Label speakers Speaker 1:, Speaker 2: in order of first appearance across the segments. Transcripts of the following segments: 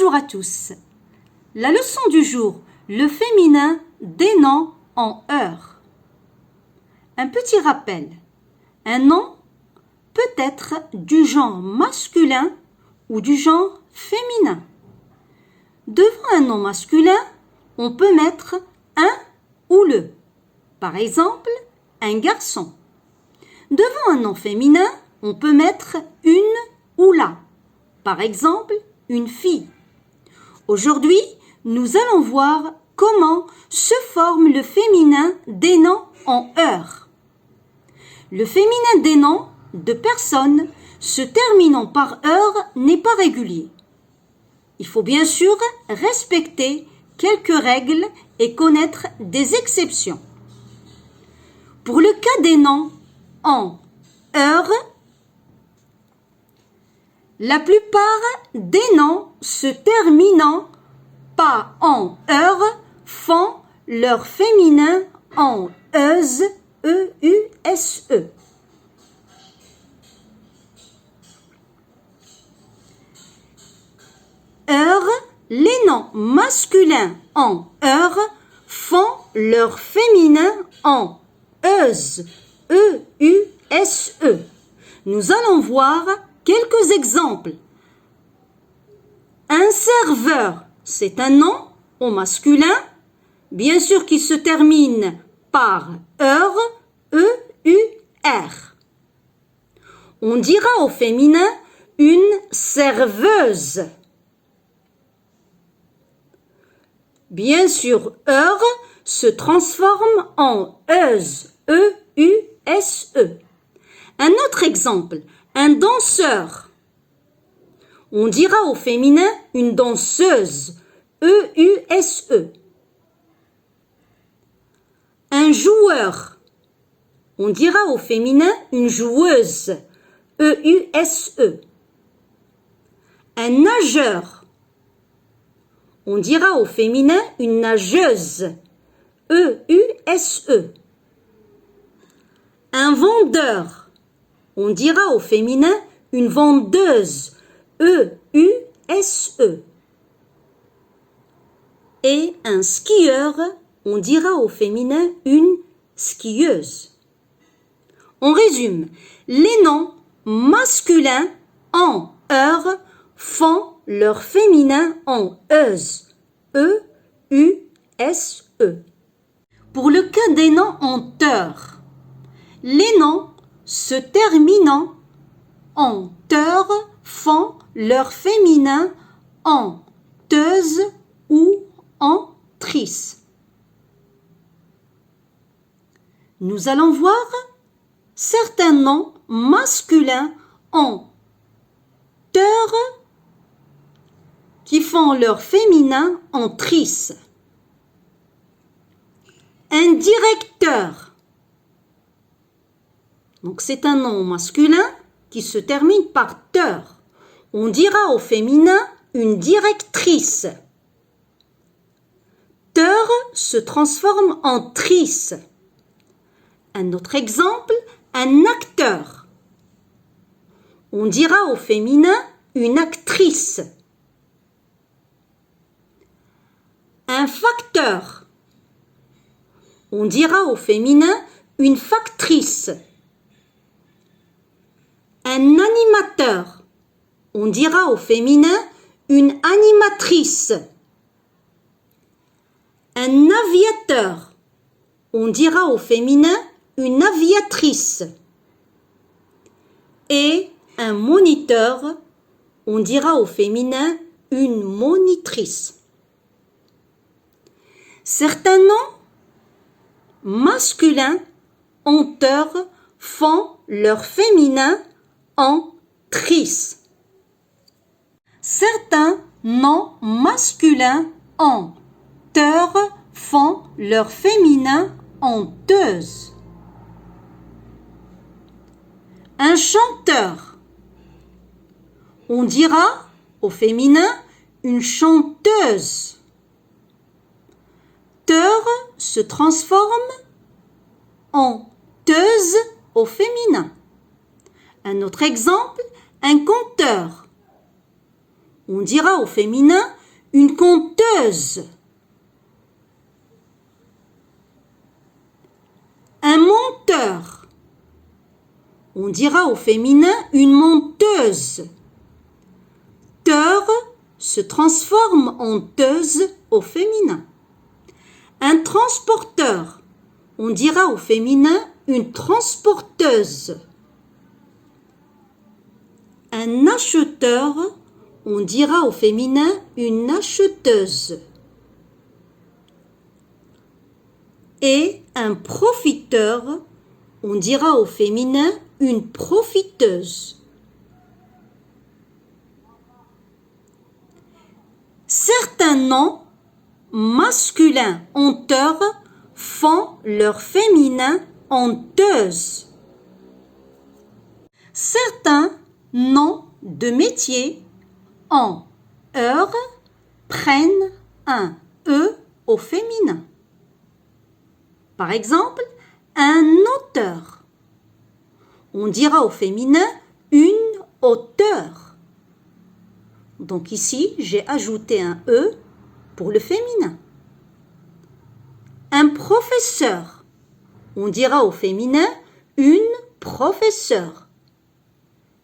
Speaker 1: Bonjour à tous. La leçon du jour, le féminin des noms en heure. Un petit rappel. Un nom peut être du genre masculin ou du genre féminin. Devant un nom masculin, on peut mettre un ou le. Par exemple, un garçon. Devant un nom féminin, on peut mettre une ou la. Par exemple, une fille. Aujourd'hui, nous allons voir comment se forme le féminin des noms en heure. Le féminin des noms de personnes se terminant par heure n'est pas régulier. Il faut bien sûr respecter quelques règles et connaître des exceptions. Pour le cas des noms en heure, la plupart des noms se terminant pas en heure font leur féminin en euse, E-U-S-E. Heure, les noms masculins en heure font leur féminin en euse, E-U-S-E. Nous allons voir quelques exemples. Un serveur, c'est un nom au masculin, bien sûr qui se termine par heure, E-U-R. On dira au féminin une serveuse. Bien sûr, heure se transforme en euse, E-U-S-E. Un autre exemple, un danseur. On dira au féminin une danseuse, E-U-S-E. Un joueur. On dira au féminin une joueuse, E-U-S-E. Un nageur. On dira au féminin une nageuse, E-U-S-E. Un vendeur. On dira au féminin une vendeuse, E-U-S-E. Et un skieur, on dira au féminin une skieuse. On résume, les noms masculins en heure font leur féminin en euse, E-U-S-E. Pour le cas des noms en heure, les noms se terminant en heure font leur féminin en teuse ou en trice. Nous allons voir certains noms masculins en heure qui font leur féminin en trice. Un directeur. Donc c'est un nom masculin qui se termine par teur. On dira au féminin une directrice. Teur se transforme en trice. Un autre exemple, un acteur. On dira au féminin une actrice. Un facteur. On dira au féminin une factrice. Un animateur. On dira au féminin une animatrice. Un aviateur. On dira au féminin une aviatrice. Et un moniteur. On dira au féminin une monitrice. Certains noms masculins en heure font leur féminin en trice. Certains noms masculins en heure font leur féminin en teuse. Un chanteur. On dira au féminin une chanteuse. Teur se transforme en teuse au féminin. Un autre exemple, un conteur. on dira au féminin une conteuse. Un monteur, on dira au féminin une monteuse. Teur se transforme en teuse au féminin. Un transporteur, on dira au féminin une transporteuse. Un acheteur, on dira au féminin une acheteuse. Et un profiteur, on dira au féminin une profiteuse. Certains noms masculins honteurs font leur féminin honteuse. Certains noms de métiers en heure prennent un E au féminin. Par exemple, un auteur. On dira au féminin une auteure. Donc ici, j'ai ajouté un E pour le féminin. Un professeur. On dira au féminin une professeure.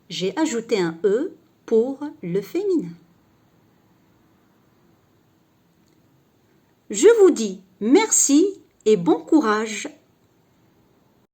Speaker 1: J'ai ajouté un E pour le féminin. Je vous dis merci et bon courage